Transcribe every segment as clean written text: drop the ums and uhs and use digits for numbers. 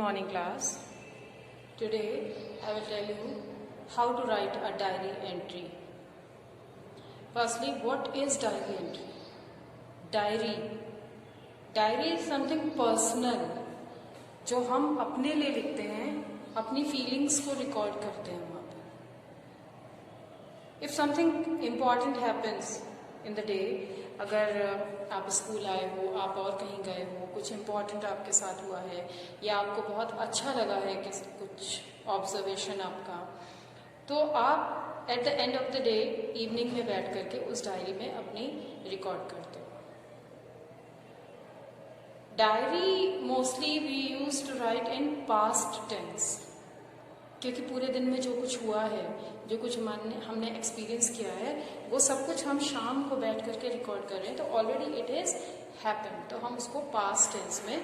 morning class. Today I will tell you how to write a diary entry. Firstly, what is diary entry? Diary is something personal जो हम अपने लिए लिखते हैं, अपनी feelings को रिकॉर्ड करते हैं वहाँ पर. If something important happens in the day, अगर आप स्कूल आए हो, आप और कहीं गए हो, कुछ इम्पोर्टेंट आपके साथ हुआ है या आपको बहुत अच्छा लगा है कि कुछ ऑब्जर्वेशन आपका, तो आप at the end of the day evening में बैठ करके उस डायरी में अपनी रिकॉर्ड करते हो. Diary mostly we use to write in past tense, क्योंकि पूरे दिन में जो कुछ हुआ है, जो कुछ हमने एक्सपीरियंस किया है, वो सब कुछ हम शाम को बैठ करके रिकॉर्ड कर रहे हैं, तो ऑलरेडी इट इज हैपन, तो हम उसको पास्ट टेंस में,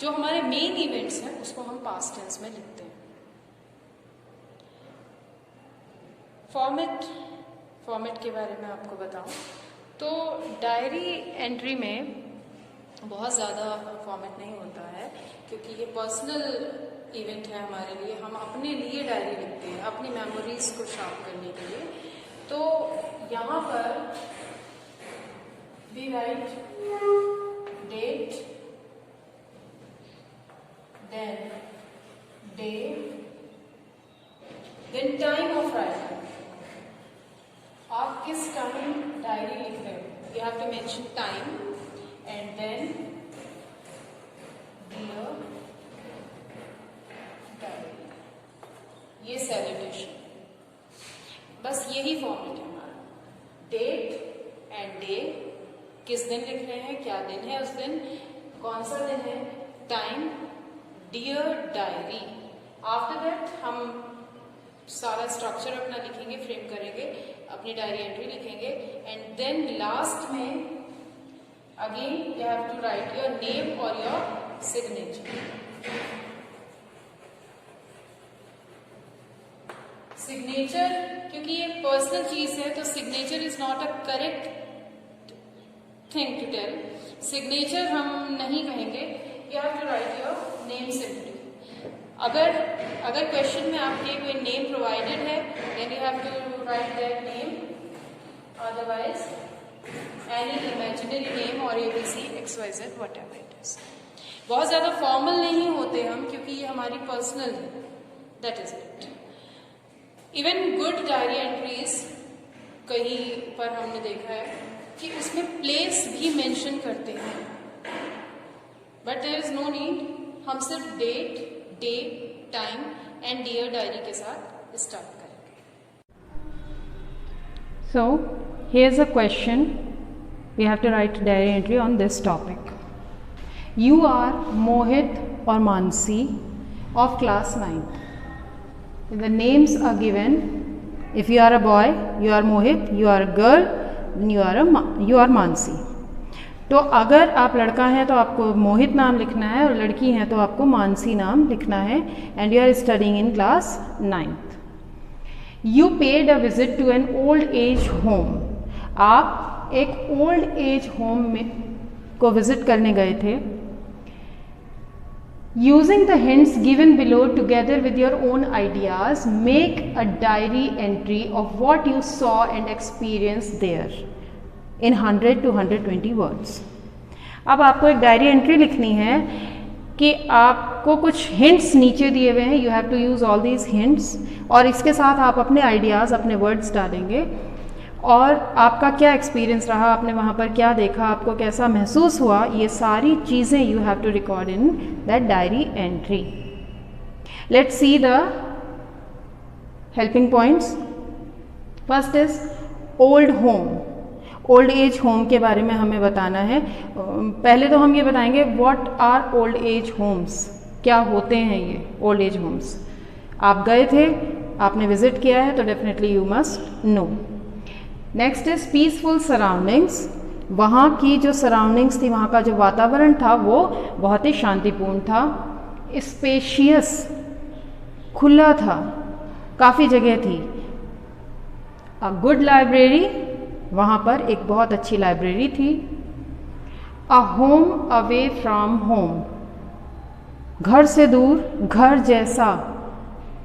जो हमारे मेन इवेंट्स हैं उसको हम पास्ट टेंस में लिखते हैं. फॉर्मेट के बारे में आपको बताऊं तो डायरी एंट्री में बहुत ज़्यादा फॉर्मेट नहीं होता है, क्योंकि ये पर्सनल इवेंट है हमारे लिए. हम अपने लिए डायरी लिखते हैं अपनी मेमोरीज को शार्प करने के लिए. तो यहाँ पर we write date, then day, then time of writing. आप किस टाइम डायरी लिख रहे हो, you have to mention time, and then dear diary, ये सैल्यूटेशन. बस यही फॉर्मेट है हमारा. डेट एंड डे, किस दिन लिख रहे हैं, क्या दिन है, उस दिन कौन सा दिन है, time, dear diary. After that हम सारा स्ट्रक्चर अपना लिखेंगे, फ्रेम करेंगे, अपनी डायरी एंट्री लिखेंगे, एंड देन लास्ट में again you have to write your name और योर सिग्नेचर. सिग्नेचर, क्योंकि ये पर्सनल चीज है, तो signature is not a correct thing to tell. Signature हम नहीं कहेंगे, you have to write your name simply. अगर क्वेश्चन में आपके कोई नेम प्रोवाइडेड है, then you have to write that name, otherwise any imaginary name और ABC XYZ whatever it is. बहुत ज्यादा फॉर्मल नहीं होते हम, क्योंकि ये हमारी पर्सनल है. That is it. Even good diary entries कहीं पर हमने देखा है कि उसमें प्लेस भी मेंशन करते हैं, but there is no need. हम सिर्फ date, day, time and dear diary के साथ स्टार्ट करेंगे. So here's a question. We have to write a diary entry on this topic. You are Mohit or Mansi of class 9th. The names are given. If you are a boy, you are Mohit. You are a girl, then you are Mansi. तो अगर आप लड़का हैं तो आपको मोहित नाम लिखना है, और लड़की हैं तो आपको मानसी नाम लिखना है. And you are studying in class 9th. You paid a visit to an old age home. आप एक ओल्ड एज होम में को विजिट करने गए थे. Using the hints given below together with your own ideas, make a diary entry of what you saw and experience there in 100 to 120 words. अब आपको एक डायरी एंट्री लिखनी है कि आपको कुछ हिंट्स नीचे दिए हुए हैं. You have to use all these hints, और इसके साथ आप अपने आइडियाज़, अपने वर्ड्स डालेंगे, और आपका क्या एक्सपीरियंस रहा, आपने वहाँ पर क्या देखा, आपको कैसा महसूस हुआ, ये सारी चीज़ें you have to record in that diary entry. Let's see the helping points. First is old home. Old age home के बारे में हमें बताना है. पहले तो हम ये बताएंगे what are old age homes, क्या होते हैं ये ओल्ड एज होम्स. आप गए थे, आपने विजिट किया है, तो definitely you must know. Next is peaceful surroundings. वहाँ की जो सराउंडिंग्स थी, वहाँ का जो वातावरण था वो बहुत ही शांतिपूर्ण था. स्पेशियस, खुला था, काफ़ी जगह थी. अ गुड लाइब्रेरी, वहाँ पर एक बहुत अच्छी लाइब्रेरी थी. अ होम अवे फ्रॉम होम, घर से दूर, घर जैसा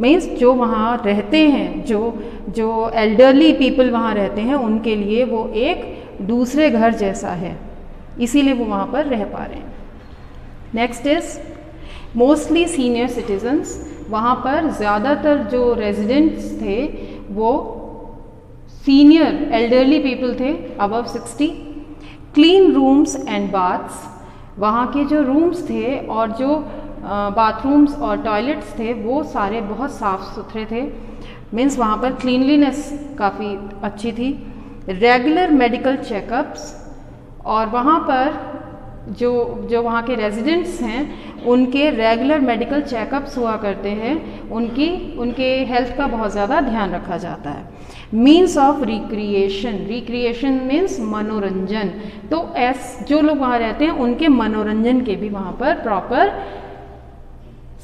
मीन्स जो वहाँ रहते हैं, जो एल्डरली पीपल वहाँ रहते हैं, उनके लिए वो एक दूसरे घर जैसा है, इसीलिए वो वहाँ पर रह पा रहे हैं। Next is mostly senior citizens, वहाँ पर ज़्यादातर जो रेजिडेंट्स थे वो सीनियर एल्डरली पीपल थे, above 60। Clean rooms and baths, वहाँ के जो रूम्स थे और जो बाथरूम्स और टॉयलेट्स थे वो सारे बहुत साफ़ सुथरे थे, मीन्स वहाँ पर क्लीनलीनेस काफ़ी अच्छी थी। रेगुलर मेडिकल चेकअप्स, और वहाँ पर जो वहाँ के रेजिडेंट्स हैं उनके रेगुलर मेडिकल चेकअप्स हुआ करते हैं, उनके हेल्थ का बहुत ज़्यादा ध्यान रखा जाता है। Means of recreation, recreation means मनोरंजन, तो जो लोग वहाँ रहते हैं उनके मनोरंजन के भी वहाँ पर प्रॉपर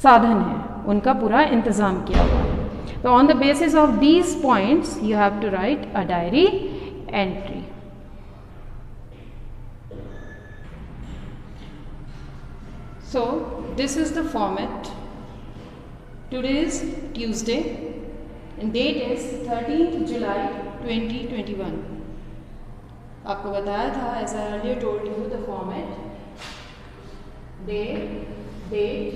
साधन है, उनका पूरा इंतज़ाम किया हुआ है। तो on the basis of these points you have to write a diary entry. So this is the format. Today is Tuesday and date is 13th July 2021. आपको बताया था, as I earlier told you, the format, day, date,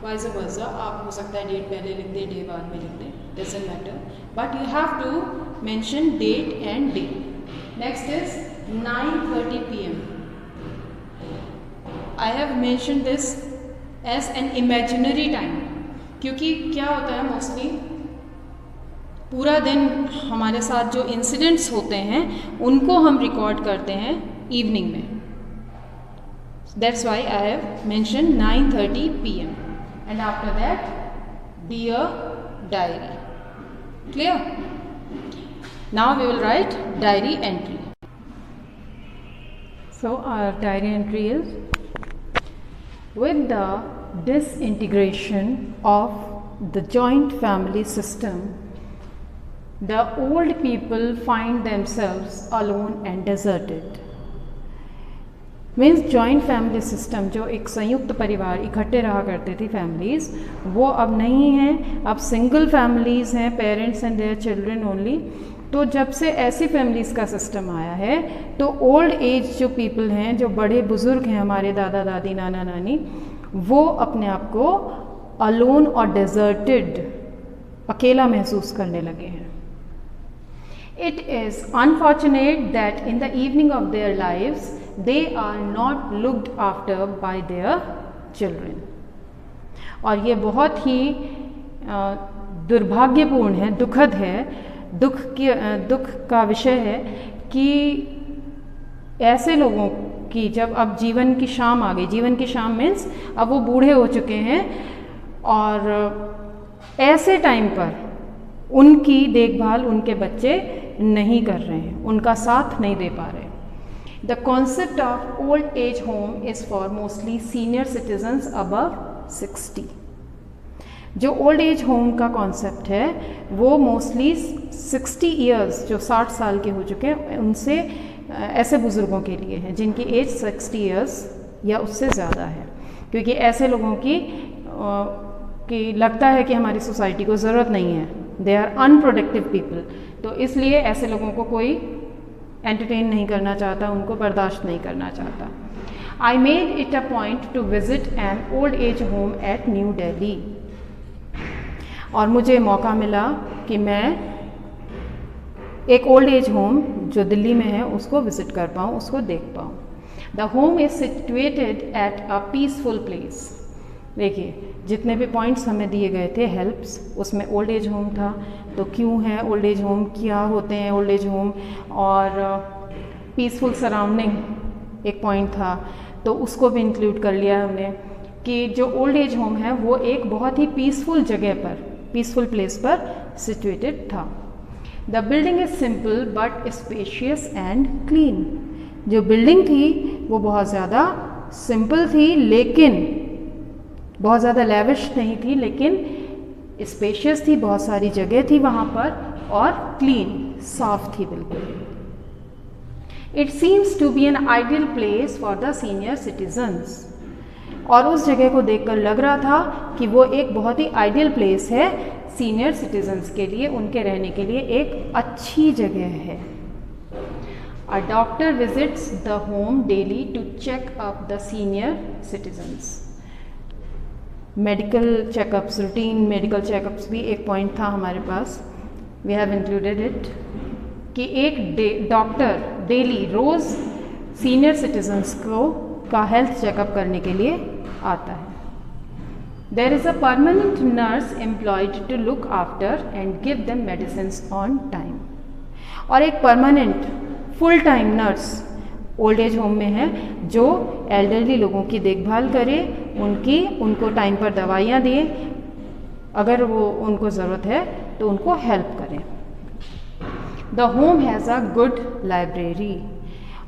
vice versa. आप हो सकता है date पहले लिख दें, डे बाद में लिख दें, doesn't matter. But you have to mention date and day. Next is 9:30 p.m. I have mentioned this as an imaginary time, क्योंकि क्या होता है मोस्टली पूरा दिन हमारे साथ जो इंसिडेंट्स होते हैं उनको हम रिकॉर्ड करते हैं इवनिंग में। That's why I have mention 9:30 p.m. And after that be a diary. Clear? Now we will write diary entry. So our diary entry is with the disintegration of the joint family system, the old people find themselves alone and deserted. Means joint family system, जो एक संयुक्त परिवार इकट्ठे रहा करते थे families, वो अब नहीं है, अब सिंगल फैमिलीज़ हैं, parents and their children only. तो जब से ऐसी फैमिलीज़ का सिस्टम आया है तो ओल्ड एज जो पीपल हैं, जो बड़े बुज़ुर्ग हैं, हमारे दादा दादी नाना नानी, वो अपने आप को अलोन और डेजर्टेड, अकेला महसूस करने लगे हैं। It is unfortunate that in the evening of their lives they are not looked after by their children. और ये बहुत ही दुर्भाग्यपूर्ण है, दुखद है, दुख का विषय है कि ऐसे लोगों की जब अब जीवन की शाम आ गई, जीवन की शाम मीन्स अब वो बूढ़े हो चुके हैं और ऐसे टाइम पर उनकी देखभाल उनके बच्चे नहीं कर रहे हैं, उनका साथ नहीं दे पा रहे। The concept of old age home is for mostly senior citizens above 60। जो ओल्ड एज होम का कॉन्सेप्ट है वो मोस्टली 60 ईयर्स, जो 60 साल के हो चुके हैं, उनसे ऐसे बुज़ुर्गों के लिए है जिनकी एज 60 ईयर्स या उससे ज़्यादा है, क्योंकि ऐसे लोगों की लगता है कि हमारी सोसाइटी को ज़रूरत नहीं है, दे आर अनप्रोडक्टिव पीपल, तो इसलिए ऐसे लोगों को कोई एंटरटेन नहीं करना चाहता, उनको बर्दाश्त नहीं करना चाहता। I made it a point two visit N old age home at new Delhi, और मुझे मौका मिला कि मैं एक ओल्ड एज होम जो दिल्ली में है उसको विज़िट कर पाऊँ, उसको देख पाऊँ। The home is situated at a peaceful place. देखिए जितने भी पॉइंट्स हमें दिए गए थे हेल्प्स, उसमें ओल्ड एज होम था, तो क्यों है ओल्ड एज होम, क्या होते हैं ओल्ड एज होम, और पीसफुल सराउंडिंग एक पॉइंट था, तो उसको भी इंक्लूड कर लिया हमने कि जो ओल्ड एज होम है वो एक बहुत ही पीसफुल जगह पर, पीसफुल प्लेस पर सिचुएटेड था। The building is simple but spacious and clean. जो बिल्डिंग थी वो बहुत ज़्यादा सिंपल थी, लेकिन बहुत ज़्यादा लेविश नहीं थी, लेकिन स्पेशियस थी, बहुत सारी जगह थी वहाँ पर, और क्लीन, साफ थी बिल्कुल। It seems to be an ideal place for the senior citizens. और उस जगह को देखकर लग रहा था कि वो एक बहुत ही आइडियल प्लेस है सीनियर सिटीजन्स के लिए, उनके रहने के लिए एक अच्छी जगह है। A doctor visits the home daily to check up the senior citizens. Medical checkups, routine medical checkups भी एक पॉइंट था हमारे पास, वी हैव इंक्लूडेड इट, कि एक डॉक्टर डेली रोज़ सीनियर सिटीजन्स को का हेल्थ चेकअप करने के लिए आता है। There is a permanent nurse employed to look after and give them medicines on time. और एक permanent full time nurse old age home में है जो एल्डरली लोगों की देखभाल करे, उनको टाइम पर दवाइयाँ दिए, अगर वो उनको ज़रूरत है तो उनको हेल्प करें। The home has a good library,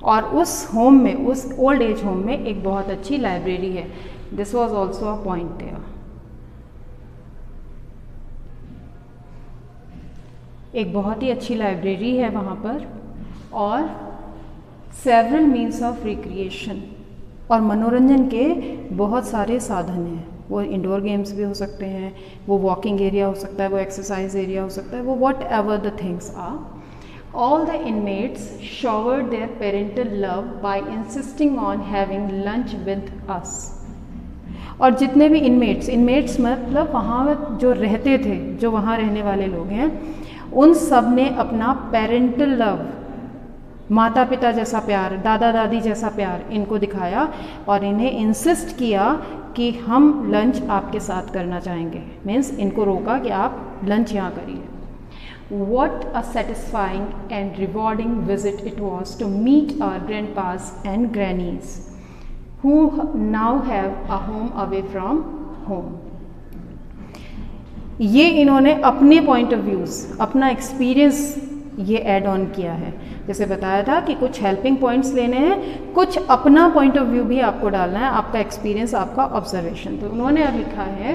और उस होम में, उस ओल्ड एज होम में एक बहुत अच्छी लाइब्रेरी है। This was also a point there. एक बहुत ही अच्छी लाइब्रेरी है वहाँ पर, और सेवरल मीन्स ऑफ रिक्रिएशन, और मनोरंजन के बहुत सारे साधन हैं। वो इंडोर गेम्स भी हो सकते हैं, वो वॉकिंग एरिया हो सकता है, वो एक्सरसाइज एरिया हो सकता है, वो whatever the things are. All the inmates showered their parental love by insisting on having lunch with us. और जितने भी इनमेट्स मतलब वहाँ जो रहते थे, जो वहाँ रहने वाले लोग हैं, उन सब ने अपना पेरेंटल लव, माता पिता जैसा प्यार, दादा दादी जैसा प्यार इनको दिखाया, और इन्हें इंसिस्ट किया कि हम लंच आपके साथ करना चाहेंगे। मीन्स इनको रोका कि आप लंच यहाँ करिए। What a satisfying and rewarding visit it was to meet our grandpas and grannies who now have a home away from home. ये इन्होंने अपने पॉइंट ऑफ व्यूज़, अपना एक्सपीरियंस ये ऐड ऑन किया है। जैसे बताया था कि कुछ हेल्पिंग पॉइंट्स लेने हैं, कुछ अपना पॉइंट ऑफ व्यू भी आपको डालना है, आपका एक्सपीरियंस, आपका ऑब्जर्वेशन। तो उन्होंने अब लिखा है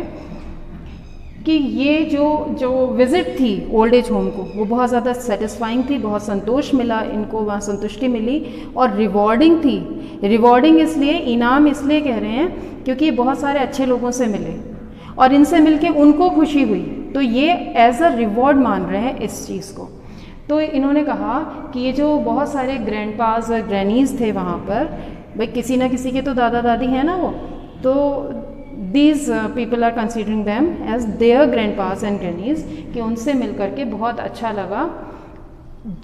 कि ये जो विज़िट थी ओल्ड एज होम को, वो बहुत ज़्यादा सेटिस्फाइंग थी, बहुत संतोष मिला इनको, वहाँ संतुष्टि मिली, और रिवॉर्डिंग थी। रिवॉर्डिंग इसलिए, इनाम इसलिए कह रहे हैं क्योंकि बहुत सारे अच्छे लोगों से मिले और इनसे मिलके उनको खुशी हुई, तो ये एज अ रिवॉर्ड मान रहे हैं इस चीज़ को। तो इन्होंने कहा कि ये जो बहुत सारे ग्रैंडपास और ग्रैनीज़ थे वहाँ पर, भाई किसी ना किसी के तो दादा दादी हैं ना वो, तो these people are considering them as their grandpas and grannies, कि उनसे मिल करके बहुत अच्छा लगा।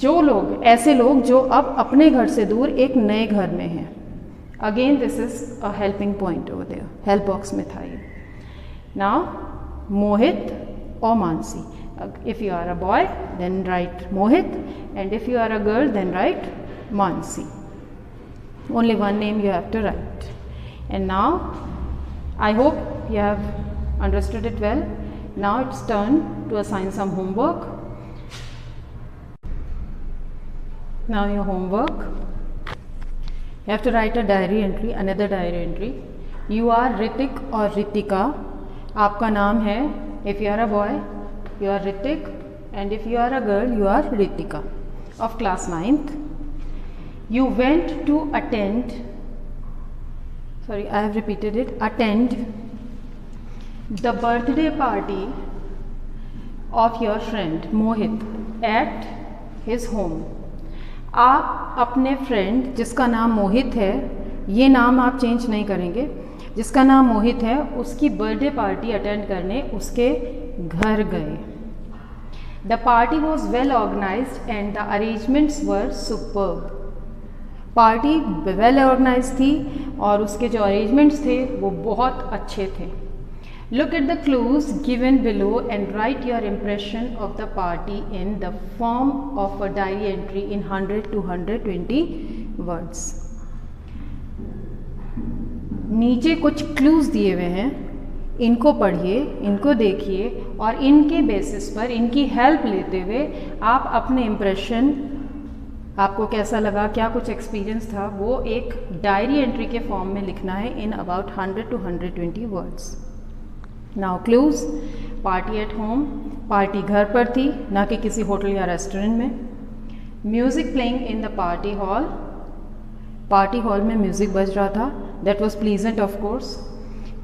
जो लोग, ऐसे लोग जो अब अपने घर से दूर एक नए घर में हैं। Again this is a helping point over there, help box में था ये। नाउ मोहित और Mansi. If you are a boy, then write Mohit, and if you are a girl, then write Mansi. Only one name you have to write. And now, I hope you have understood it well. Now it's turn to assign some homework. Now your homework. You have to write a diary entry, another diary entry. You are Ritik or Ritika. आपका नाम है. If you are a boy, you are Ritik, and if you are a girl, you are Ritika, of class 9th. You went to attend, sorry, I have repeated it, attend the birthday party of your friend Mohit at his home. आप अपने friend जिसका नाम मोहित है, ये नाम आप change नहीं करेंगे, जिसका नाम मोहित है, उसकी बर्थडे पार्टी अटेंड करने उसके घर गए। The party was well organised and the arrangements were superb. Party well organise थी और उसके जो अरेंजमेंट्स थे वो बहुत अच्छे थे। Look at the clues given below and right your impression of the party in the form of a diary entry in 100 to 120 words. नीचे कुछ क्लूज दिए हुए हैं, इनको पढ़िए, इनको देखिए, और इनके बेसिस पर, इनकी हेल्प लेते हुए आप अपने इम्प्रेशन, आपको कैसा लगा, क्या कुछ एक्सपीरियंस था, वो एक डायरी एंट्री के फॉर्म में लिखना है in about 100 to 120 words. Now clues, party at home, party घर पर थी, ना कि किसी होटल या रेस्टोरेंट में। Music playing in the party hall, party hall में म्यूज़िक बज रहा था, that was pleasant of course.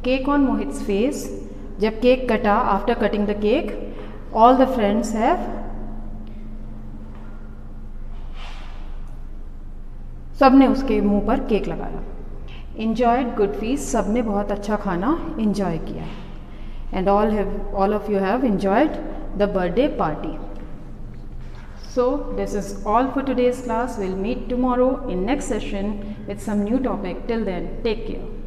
cake on Mohit's face. जब केक कटा, after cutting the cake, all the friends have, सबने उसके मुंह पर केक लगाया. Enjoyed good feast, सबने बहुत अच्छा खाना enjoy किया. And all of you have enjoyed the birthday party. So this is all for today's class. We'll meet tomorrow in next session with some new topic. Till then, take care.